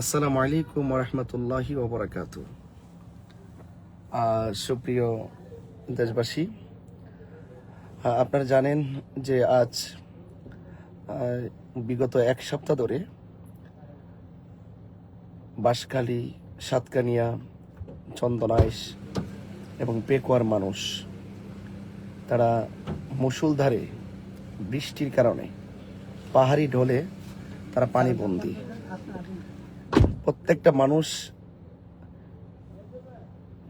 আসসালামু আলাইকুম রহমতুল্লাহি ওবরাকাত। সুপ্রিয় দেশবাসী, আপনারা জানেন যে আজ বিগত এক সপ্তাহ ধরে বাঁশখালী, সাতকানিয়া, চন্দনাইশ এবং পেকুয়ার মানুষ তারা মুষলধারে বৃষ্টির কারণে পাহাড়ি ঢলে তারা পানিবন্দী। প্রত্যেকটা মানুষ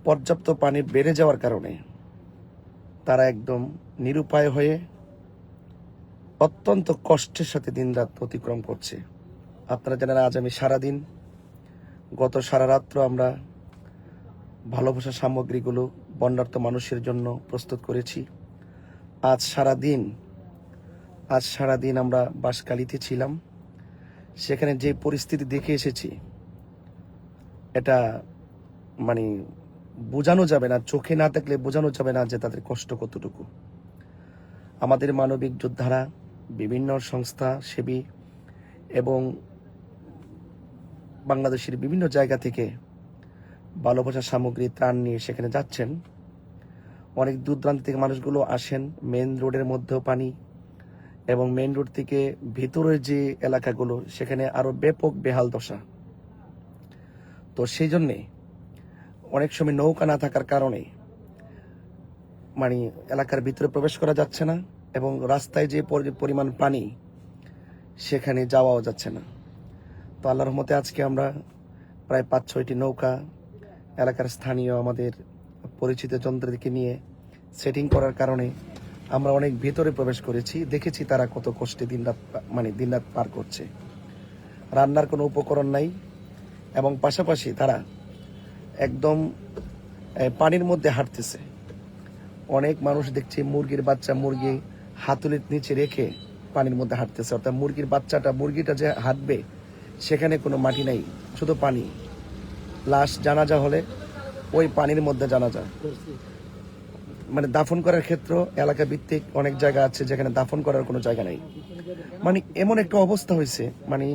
পর্যাপ্ত পানি বেড়ে যাওয়ার কারণে তারা একদম নিরুপায় হয়ে অত্যন্ত কষ্টের সাথে দিনরাত অতিক্রম করছে। আপনারা জানেন আজ আমি সারাদিন, গত সারা রাত্র আমরা ভালোবাসা সামগ্রীগুলো বন্যার্ত মানুষের জন্য প্রস্তুত করেছি। আজ সারাদিন আমরা বাঁশখালীতে ছিলাম। সেখানে যে পরিস্থিতি দেখে এসেছি, এটা মানে বোঝানো যাবে না, চোখে না দেখলে বোঝানো যাবে না যে তাদের কষ্ট কতটুকু। আমাদের মানবিক যোদ্ধারা, বিভিন্ন সংস্থা সেবী এবং বাংলাদেশের বিভিন্ন জায়গা থেকে ভালোবাসা সামগ্রী, ত্রাণ নিয়ে সেখানে যাচ্ছেন। অনেক দূর দূরান্ত থেকে মানুষগুলো আসেন। মেন রোডের মধ্যেও পানি, এবং মেন রোড থেকে ভিতরের যে এলাকাগুলো সেখানে আরো ব্যাপক বেহাল দশা। তো সেই জন্যে অনেক সময় নৌকা না থাকার কারণে মানে এলাকার ভিতরে প্রবেশ করা যাচ্ছে না, এবং রাস্তায় যে পরিমাণ পানি সেখানে যাওয়াও যাচ্ছে না। তো আল্লাহর রহমতে আজকে আমরা প্রায় 5-6টি নৌকা এলাকার স্থানীয় আমাদের পরিচিত যন্ত্রকে নিয়ে সেটিং করার কারণে আমরা অনেক ভেতরে প্রবেশ করেছি। দেখেছি তারা কত কষ্টে দিনরাত পার করছে। রান্নার কোনো উপকরণ নাই, এবং পাশাপাশি তারা একদম পানির মধ্যে হাঁটতেছে। অনেক মানুষ দেখছি মুরগির বাচ্চা, মুরগি হাতুলের নিচে রেখে পানির মধ্যে হাঁটতেছে। অর্থাৎ মুরগিটা যে হাঁটবে সেখানে কোনো মাটি নাই, শুধু পানি। লাশ জানাজা হলে ওই পানির মধ্যে জানাজা, মানে দাফন করার ক্ষেত্র এলাকা ভিত্তিক অনেক জায়গা আছে যেখানে দাফন করার কোনো জায়গা নাই। মানে এমন একটা অবস্থা হয়েছে, মানে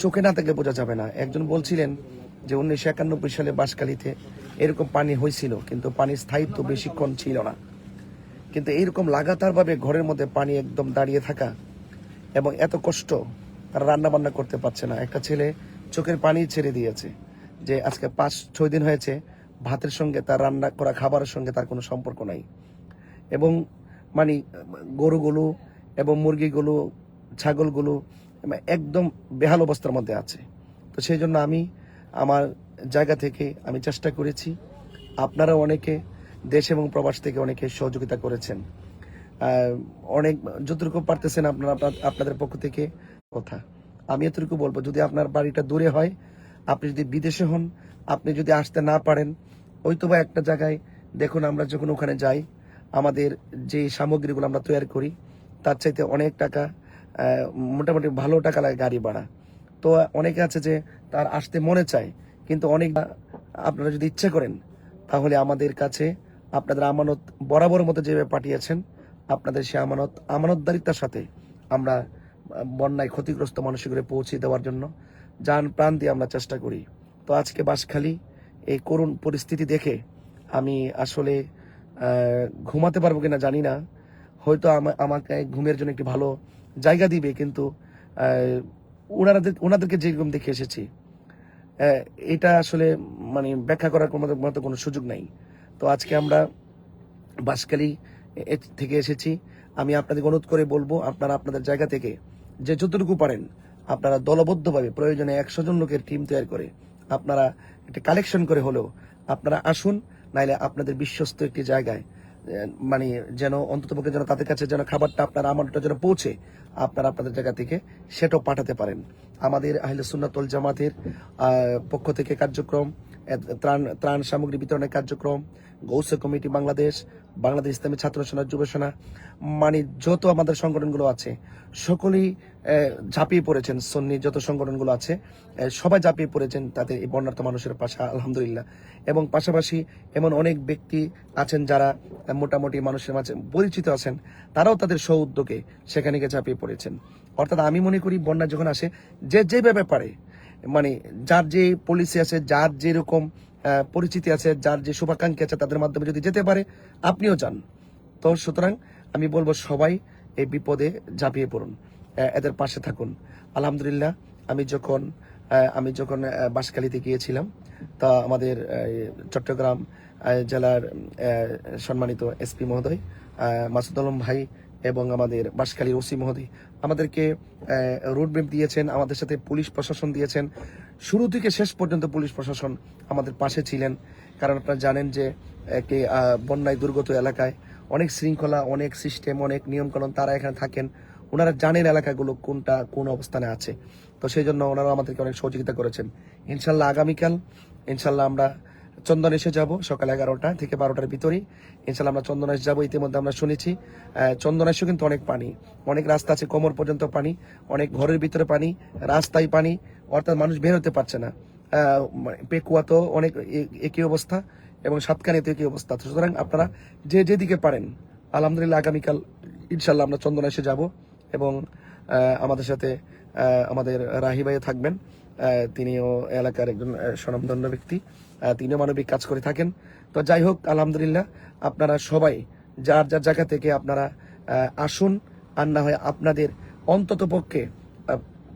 চোখে না থাকলে বোঝা যাবে না। একজন বলছিলেন যে 1991 সালে বাঁশখালীতে এরকম পানি হয়েছিল, কিন্তু পানির স্থায়িত্ব বেশিক্ষণ ছিল না। কিন্তু এইরকম লাগাতারভাবে ঘরের মধ্যে পানি একদম দাঁড়িয়ে থাকা, এবং এত কষ্ট, তারা রান্না বান্না করতে পারছে না। একটা ছেলে চোখের পানি ছেড়ে দিয়েছে যে আজকে 5-6 দিন হয়েছে ভাতের সঙ্গে, তার রান্না করা খাবারের সঙ্গে তার কোনো সম্পর্ক নাই। এবং মানে গরুগুলো এবং মুরগিগুলো, ছাগলগুলো একদম বেহাল অবস্থার মধ্যে আছে। তো সেই জন্য আমি আমার জায়গা থেকে আমি চেষ্টা করেছি। আপনারা অনেকে দেশ এবং প্রবাস থেকে অনেকে সহযোগিতা করেছেন, অনেক যতটুকু পারতেছেন আপনারা আপনাদের পক্ষ থেকে কথা। আমি এতটুকু বলবো, যদি আপনার বাড়িটা দূরে হয়, আপনি যদি বিদেশে হন, আপনি যদি আসতে না পারেন, হয়তোবা একটা জায়গায় দেখুন, আমরা যখন ওখানে যাই আমাদের যে সামগ্রীগুলো আমরা তৈরি করি তার চাইতে অনেক টাকা, মোটামুটি ভালো টাকা লাগে গাড়ি ভাড়া। তো অনেকে আছে যে তার আসতে মনে চায়, কিন্তু অনেক, আপনারা যদি ইচ্ছে করেন তাহলে আমাদের কাছে আপনাদের আমানত বরাবর মতো যেভাবে পাঠিয়েছেন, আপনাদের সে আমানতদারিতার সাথে আমরা বন্যায় ক্ষতিগ্রস্ত মানুষগুলো পৌঁছে দেওয়ার জন্য যান প্রাণ দিয়ে আমরা চেষ্টা করি। তো আজকে বাঁশখালী এই করুণ পরিস্থিতি দেখে আমি আসলে ঘুমাতে পারবো কিনা জানি না। হয়তো আমাকে ঘুমের জন্য একটি ভালো জায়গা দিবে, কিন্তু ওনাদেরকে যেরকম দেখে এসেছি, এটা আসলে মানে ব্যাখ্যা করার মতো কোনো সুযোগ নাই। তো আজকে আমরা বাঁশখালী থেকে এসেছি। আমি আপনাদের অনুরোধ করে বলবো, আপনারা আপনাদের জায়গা থেকে যে যতটুকু পারেন আপনারা দলবদ্ধভাবে, প্রয়োজনে 100 জন লোকের টিম তৈরি করে আপনারা একটা কালেকশন করে হলেও আপনারা আসুন। নাইলে আপনাদের বিশ্বস্ত একটি জায়গায় মানে যেন অন্ততপক্ষে যেন তাদের কাছে যেন খাবারটা আপনার আমারটা যেন পৌঁছে, আপনারা আপনাদের জায়গা থেকে সেটাও পাঠাতে পারেন। আমাদের আহলে সুন্নাত ওয়াল জামাতের পক্ষ থেকে কার্যক্রম, ত্রাণ সামগ্রী বিতরণের কার্যক্রম, গৌসে কমিটি বাংলাদেশ, বাংলাদেশ ইসলামী ছাত্র সেনা, যুব সেনা, মানে যত আমাদের সংগঠনগুলো আছে সকলেই ঝাঁপিয়ে পড়েছেন। সুন্নি যত সংগঠনগুলো আছে সবাই ঝাঁপিয়ে পড়েছেন তাদের এই বন্যার্ত মানুষের পাশে, আলহামদুলিল্লাহ। এবং পাশাপাশি এমন অনেক ব্যক্তি আছেন যারা মোটামুটি মানুষের মাঝে পরিচিত আছেন, তারাও তাদের স্ব উদ্যোগে সেখানে গিয়ে ঝাঁপিয়ে পড়েছেন। অর্থাৎ আমি মনে করি বন্যা যখন আসে, যে যেভাবে পারে মানে যার যে পলিসি আছে, যার যেরকম পরিচিতি আছে, যার যে শুভাকাঙ্ক্ষী আছে, তাদের মাধ্যমে যদি যেতে পারে আপনিও যান। তো সুতরাং আমি বলবো সবাই এই বিপদে ঝাঁপিয়ে পড়ুন, এদের পাশে থাকুন। আলহামদুলিল্লাহ আমি যখন বাঁশখালীতে গিয়েছিলাম, তা আমাদের চট্টগ্রাম জেলার সম্মানিত এসপি মহোদয় মাসুদ আলম ভাই এবং আমাদের বাঁশখালীর ওসি মহোদয় আমাদেরকে রুট ম্যাপ দিয়েছেন, আমাদের সাথে পুলিশ প্রশাসন দিয়েছেন। শুরু থেকে শেষ পর্যন্ত পুলিশ প্রশাসন আমাদের পাশে ছিলেন। কারণ আপনারা জানেন যে একটি বন্যায় দুর্গত এলাকায় অনেক শৃঙ্খলা, অনেক সিস্টেম, অনেক নিয়মকানুন, তারা এখানে থাকেন। ওনারা জানেন এলাকাগুলো কোনটা কোন অবস্থানে আছে। তো সেই জন্য ওনারা আমাদেরকে অনেক সহযোগিতা করেছেন। ইনশাল্লাহ আগামীকাল আমরা চন্দন এসে যাব সকাল 11টা থেকে 12টার ভিতরেই। ইনশাল্লাহ আমরা চন্দনাইশ যাব। ইতিমধ্যে আমরা শুনেছি চন্দনাইশও কিন্তু অনেক পানি, অনেক রাস্তা আছে কোমর পর্যন্ত পানি, অনেক ঘরের ভিতরে পানি, রাস্তায় পানি, অর্থাৎ মানুষ বের হতে পারছে না। পেকুয়া তো অনেক একই অবস্থা এবং সাতকানিতে একই অবস্থা। সুতরাং আপনারা যেদিকে পারেন, আলহামদুলিল্লাহ আগামীকাল ইনশাল্লাহ আমরা চন্দনাইশে যাব এবং আমাদের সাথে আমাদের রাহি ভাইও থাকবেন। তিনিও এলাকার একজন স্বনামধন্য ব্যক্তি, তিনিও মানবিক কাজ করে থাকেন। তো যাই হোক, আলহামদুলিল্লাহ আপনারা সবাই যার যার জায়গা থেকে আপনারা আসুন। আর না হয় আপনাদের অন্তত পক্ষে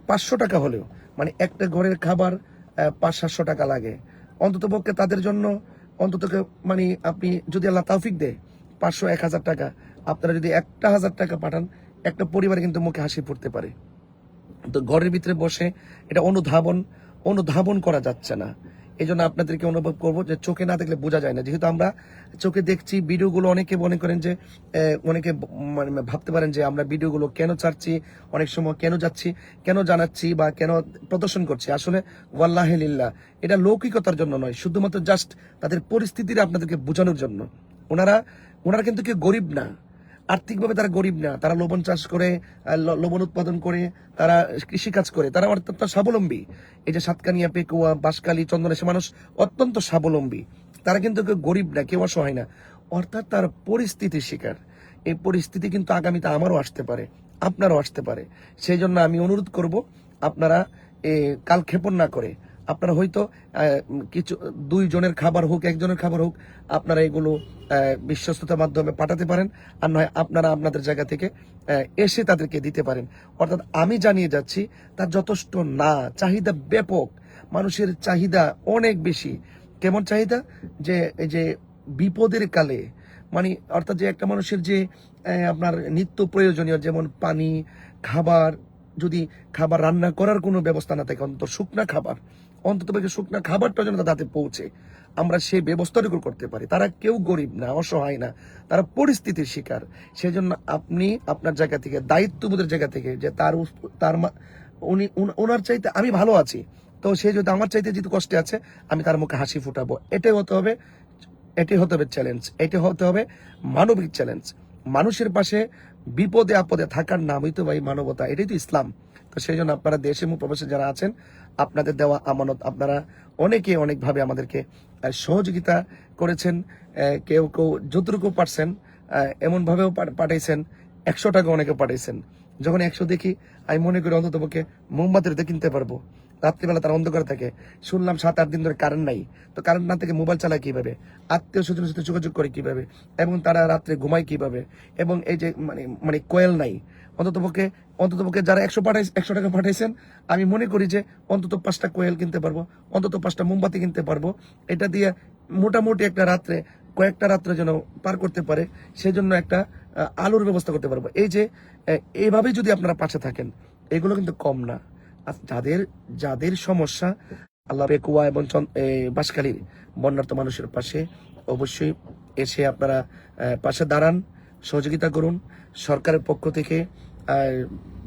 500 টাকা হলেও, মানে একটা ঘরের খাবার 500-700 টাকা লাগে অন্তত পক্ষে তাদের জন্য। অন্তত মানে আপনি যদি আল্লাহ তৌফিক দেয় 500-1000 টাকা আপনারা যদি 1000 টাকা পাঠান, একটা পরিবারে কিন্তু মুখে হাসি ফুটতে পারে। তো ঘরের ভিতরে বসে এটা অনুধাবন করা যাচ্ছে না। এই জন্য আপনাদেরকে অনুভব করবো যে চোখে না দেখলে বোঝা যায় না। যেহেতু আমরা চোখে দেখছি ভিডিওগুলো, অনেকে মনে করেন যে অনেকে মানে ভাবতে পারেন যে আমরা ভিডিওগুলো কেন ছাড়ছি, অনেক সময় কেন যাচ্ছি, কেন জানাচ্ছি বা কেন প্রদর্শন করছি। আসলে ওয়াল্লাহি লিল্লাহ এটা লৌকিকতার জন্য নয়, শুধুমাত্র জাস্ট তাদের পরিস্থিতির আপনাদেরকে বোঝানোর জন্য। ওনারা কিন্তু কেউ গরিব না, আর্থিকভাবে তারা গরিব না। তারা লবণ চাষ করে, লবণ উৎপাদন করে, তারা কৃষিকাজ করে, তারা অত্যন্ত স্বাবলম্বী। এই যে সাতকানিয়া, পেকুয়া, বাঁশখালী, চন্দনেশে মানুষ অত্যন্ত স্বাবলম্বী। তারা কিন্তু কেউ গরিব না, কেউ অসহায় না। অর্থাৎ তার পরিস্থিতির শিকার। এই পরিস্থিতি কিন্তু আগামীতে আমারও আসতে পারে, আপনারও আসতে পারে। সেই জন্য আমি অনুরোধ করব আপনারা কালক্ষেপণ না করে, আপনারা হয়তো কিছু 2 জনের খাবার হোক, 1 জনের খাবার হোক, আপনারা এগুলো বিশ্বস্ততার মাধ্যমে পাঠাতে পারেন। আর নয় আপনারা আপনাদের জায়গা থেকে এসে তাদেরকে দিতে পারেন। অর্থাৎ আমি জানিয়ে যাচ্ছি তার যথেষ্ট না, চাহিদা ব্যাপক, মানুষের চাহিদা অনেক বেশি। কেমন চাহিদা? যে এই যে বিপদের কালে, মানে অর্থাৎ যে একটা মানুষের যে আপনার নিত্য প্রয়োজনীয় যেমন পানি, খাবার, যদি খাবার রান্না করার কোনো ব্যবস্থা না থাকে, অন্তত শুকনা খাবারটা যেন তাদের হাতে পৌঁছে, আমরা সেই ব্যবস্থাটুকু করতে পারি। তারা কেউ গরিব না, অসহায় না, তারা পরিস্থিতির শিকার। সেই জন্য আপনি আপনার জায়গা থেকে, দায়িত্ববোধের জায়গা থেকে, যে ওনার চাইতে আমি ভালো আছি, তো সে যদি আমার চাইতে যেহেতু কষ্টে আছে, আমি তার মুখে হাসি ফুটাবো। এটাই হতে হবে চ্যালেঞ্জ, এটি হতে হবে মানবিক চ্যালেঞ্জ। মানুষের পাশে বিপদে আপদে থাকার নামই তো ভাই মানবতা, এটাই তো ইসলাম। তো সেই জন্য আপনারা দেশে এবং প্রবাসে যারা আছেন, আপনাদের দেওয়া আমানত আপনারা অনেকভাবে আমাদেরকে সহযোগিতা করেছেন। কেউ যতটুকু পারছেন এমনভাবেও পাঠাইছেন, 100 টাকা অনেকে পাঠাইছেন। যখন 100 দেখি আমি মনে করি অন্তত পক্ষে মোমবাতির তো কিনতে পারবো। রাত্রিবেলা তারা অন্ধকার থাকে, শুনলাম 7-8 দিন ধরে কারেন্ট নাই। তো কারেন্ট না থেকে মোবাইল চালায় কিভাবে, আত্মীয় স্বজনের সাথে যোগাযোগ করে কিভাবে, এবং তারা রাত্রে ঘুমায় কিভাবে, এবং এই যে মানে কোয়েল নাই। অন্তত পক্ষে যারা 100 টাকা পাঠাইছেন, আমি মনে করি যে অন্তত 5টা কোয়েল কিনতে পারবো, অন্তত 5টা মোমবাতি কিনতে পারবো। এটা দিয়ে মোটামুটি একটা রাত্রে, কয়েকটা রাত্রে যেন পার করতে পারে, সেই জন্য একটা আলোর ব্যবস্থা করতে পারবো। এই যে এইভাবে যদি আপনারা পাশে থাকেন, এগুলো কিন্তু কম না। আর যাদের সমস্যা, আল্লাহ পেকুয়া এবং বাঁশখালীর বন্যার্ত মানুষের পাশে অবশ্যই এসে আপনারা পাশে দাঁড়ান, সহযোগিতা করুন। সরকারের পক্ষ থেকে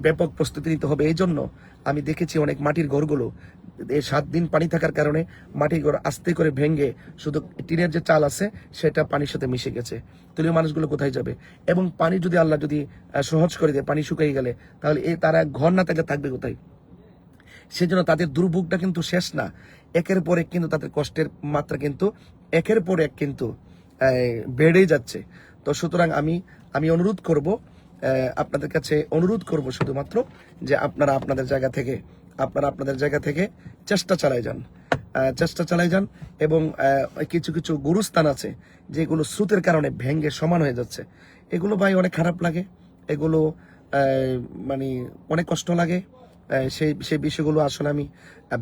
ব্যাপক প্রস্তুতি নিতে হবে। এই জন্য আমি দেখেছি অনেক মাটির ঘরগুলো 7 দিন পানি থাকার কারণে মাটির ঘর আস্তে করে ভেঙে শুধু টিনের যে চাল আছে সেটা পানির সাথে মিশে গেছে। তাহলে মানুষগুলো কোথায় যাবে? এবং পানি যদি আল্লাহ যদি সহজ করে দেয়, পানি শুকিয়ে গেলে, তাহলে তারা ঘর না থাকবে কোথায়? সেজন্য তাদের দুর্ভোগটা কিন্তু শেষ না, একের পর এক কিন্তু তাদের কষ্টের মাত্রা কিন্তু একের পর এক কিন্তু বেড়েই যাচ্ছে। তো সুতরাং আমি অনুরোধ করব, আপনাদের কাছে অনুরোধ করব শুধুমাত্র যে আপনারা আপনাদের জায়গা থেকে আপনারা আপনাদের জায়গা থেকে চেষ্টা চালাই যান এবং কিছু কিছু গুরুস্থান আছে যেগুলো স্রোতের কারণে ভেঙ্গে সমান হয়ে যাচ্ছে। এগুলো ভাই অনেক খারাপ লাগে, এগুলো মানে অনেক কষ্ট লাগে। সেই সেই বিষয়গুলো আসলে আমি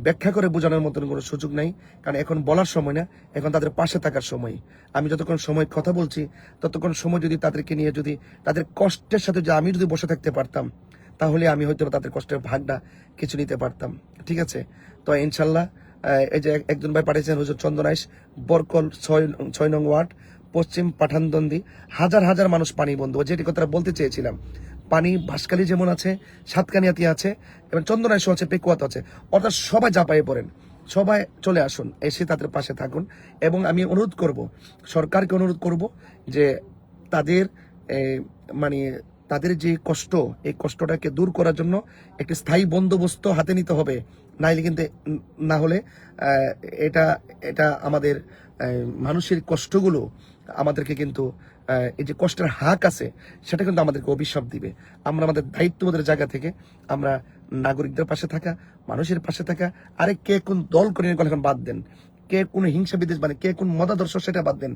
ব্যাখ্যা করে বোঝানোর মতন কোনো সুযোগ নাই, কারণ এখন বলার সময় না, এখন তাদের পাশে থাকার সময়। আমি যতক্ষণ সময় কথা বলছি ততক্ষণ সময় যদি তাদেরকে নিয়ে যদি তাদের কষ্টের সাথে যে আমি যদি বসে থাকতে পারতাম, তাহলে আমি হয়তো তাদের কষ্টের ভাগটা কিছু নিতে পারতাম। ঠিক আছে, তো ইনশাল্লাহ এই যে একজন ভাই পাঠিয়েছেন, হুজুর চন্দনাইশ বরকল 6 নং ওয়ার্ড পশ্চিম পাঠানদন্দি, হাজার হাজার মানুষ পানি বন্ধু, যেটি কথা বলতে চেয়েছিলাম। পানি ভাসকালি যেমন আছে, সাতকানিয়াতে আছে, এবং চন্দনাইশ আছে, পেকুয়াত আছে, অর্থাৎ সবাই ঝাঁপায়ে পড়েন, সবাই চলে আসুন, এসে তাদের পাশে থাকুন। এবং আমি অনুরোধ করব, সরকারকে অনুরোধ করব যে তাদের মানে তাদের যে কষ্ট, এই কষ্টটাকে দূর করার জন্য একটি স্থায়ী বন্দোবস্ত হাতে নিতে হবে। নাইলে কিন্তু না হলে এটা এটা আমাদের মানুষের কষ্টগুলো আমাদেরকে কিন্তু এই যে কষ্টের হাক আছে সেটা কিন্তু আমাদেরকে অভিশাপ দিবে। আমরা আমাদের দায়িত্ববোধের জায়গা থেকে আমরা নাগরিকদের পাশে থাকা, মানুষের পাশে থাকা, আরে কে কোন দল করে এখন বাদ দেন, কে কোন হিংসা বিদ্বেষ মানে কে কোন মতাদর্শ সেটা বাদ দেন।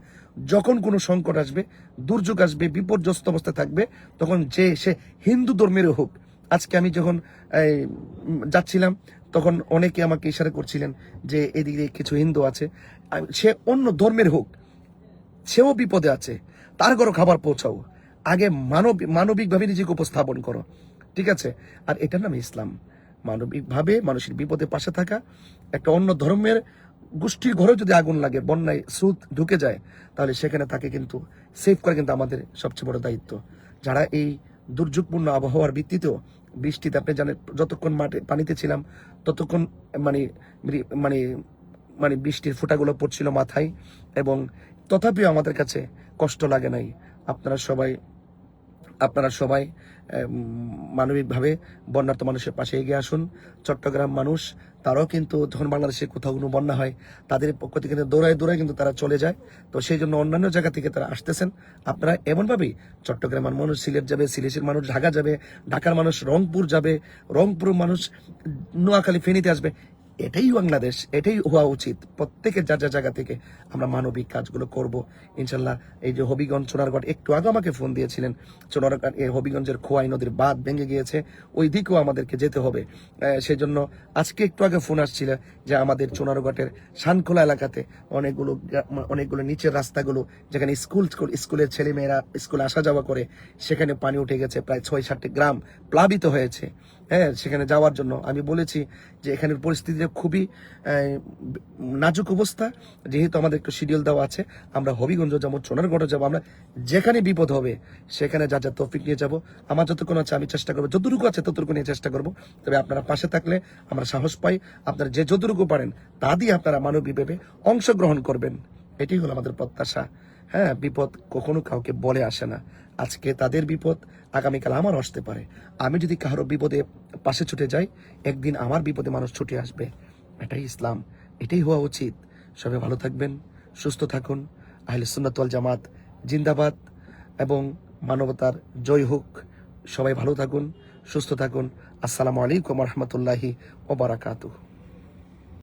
যখন কোনো সংকট আসবে, দুর্যোগ আসবে, বিপর্যস্ত অবস্থায় থাকবে, তখন যে সে হিন্দু ধর্মের হোক। আজকে আমি যখন যাচ্ছিলাম তখন অনেকে আমাকে ইশারা করছিলেন যে এদিকে কিছু হিন্দু আছে, সে অন্য ধর্মের হোক, সেও বিপদে আছে, তার ঘরে খাবার পৌঁছাও। আগে মানবিকভাবে নিজেকে উপস্থাপন করো, ঠিক আছে? আর এটার নাম ইসলাম। মানবিকভাবে মানুষের বিপদে পাশে থাকা। একটা অন্য ধর্মের গোষ্ঠীর ঘরে যদি আগুন লাগে, বন্যায় স্রোত ঢুকে যায়, তাহলে সেখানে তাকে কিন্তু সেভ করা কিন্তু আমাদের সবচেয়ে বড় দায়িত্ব। যারা এই দুর্যোগপূর্ণ আবহাওয়ার ভিত্তিতেও, বৃষ্টিতে আপনি জানেন যতক্ষণ মাঠে পানিতে ছিলাম ততক্ষণ মানে মানে মানে বৃষ্টির ফোঁটাগুলো পড়ছিল মাথায়, এবং তথাপিও আমাদের কাছে কষ্ট লাগে নাই। আপনারা সবাই মানবিকভাবে বন্যার্ত মানুষের পাশে এগিয়ে আসুন। চট্টগ্রাম মানুষ, তারাও কিন্তু যখন বাংলাদেশে কোথাও কোনো বন্যা হয়, তাদের পক্ষ থেকে কিন্তু দৌড়ায় কিন্তু তারা চলে যায়। তো সেই জন্য অন্যান্য জায়গা থেকে তারা আসতেছেন। আপনারা এমনভাবেই চট্টগ্রামের মানুষ সিলেট যাবে, সিলেটের মানুষ ঢাকা যাবে, ঢাকার মানুষ রংপুর যাবে, রংপুর মানুষ নোয়াখালী ফেনীতে আসবে। এটাই বাংলাদেশ, এটাই হওয়া উচিত। প্রত্যেকের যার যার জায়গা থেকে আমরা মানবিক কাজগুলো করব ইনশাল্লাহ। এই যে হবিগঞ্জ সোনারগড়, একটু আগে আমাকে ফোন দিয়েছিলেন, সোনারগড় এই হবিগঞ্জের খোয়াই নদীর বাঁধ ভেঙে গিয়েছে, ওই দিকেও আমাদেরকে যেতে হবে। সেই জন্য আজকে একটু আগে ফোন আসছিল যে আমাদের সোনারগড়ের শানখোলা এলাকাতে অনেকগুলো নিচের রাস্তাগুলো, যেখানে স্কুলের ছেলেমেয়েরা স্কুলে আসা যাওয়া করে, সেখানে পানি উঠে গেছে, প্রায় 6-7টি গ্রাম প্লাবিত হয়েছে। হ্যাঁ, সেখানে যাওয়ার জন্য আমি বলেছি যে এখানের পরিস্থিতিটা খুবই নাজুক অবস্থা। যেহেতু আমাদের একটু শিডিউল দেওয়া আছে, আমরা হবিগঞ্জ যাবো, সোনারগড়ে যাবো, আমরা যেখানে বিপদ হবে সেখানে যা যা তৌফিক নিয়ে যাব। আমার যতক্ষণ আছে আমি চেষ্টা করবো, যতটুকু আছে ততটুকু নিয়ে চেষ্টা করবো। তবে আপনারা পাশে থাকলে আমরা সাহস পাই, আপনারা যে যতটুকু পারেন তা দিয়ে আপনারা মানবিকভাবে অংশগ্রহণ করবেন, এটি হলো আমাদের প্রত্যাশা। হ্যাঁ, বিপদ কখনো কাউকে বলে আসে না। আজকে তাদের বিপদ, আগামীকাল আমার আসতে পারে। আমি যদি কারো বিপদে পাশে ছুটে যাই, একদিন আমার বিপদে মানুষ ছুটে আসবে। এটাই ইসলাম, এটাই হওয়া উচিত। সবাই ভালো থাকবেন, সুস্থ থাকুন। আহলে সুন্নাত ওয়াল জামাত জিন্দাবাদ, এবং মানবতার জয় হোক। সবাই ভালো থাকুন, সুস্থ থাকুন। আসসালামু আলাইকুম ওয়া রাহমাতুল্লাহি ওয়া বারাকাতুহু।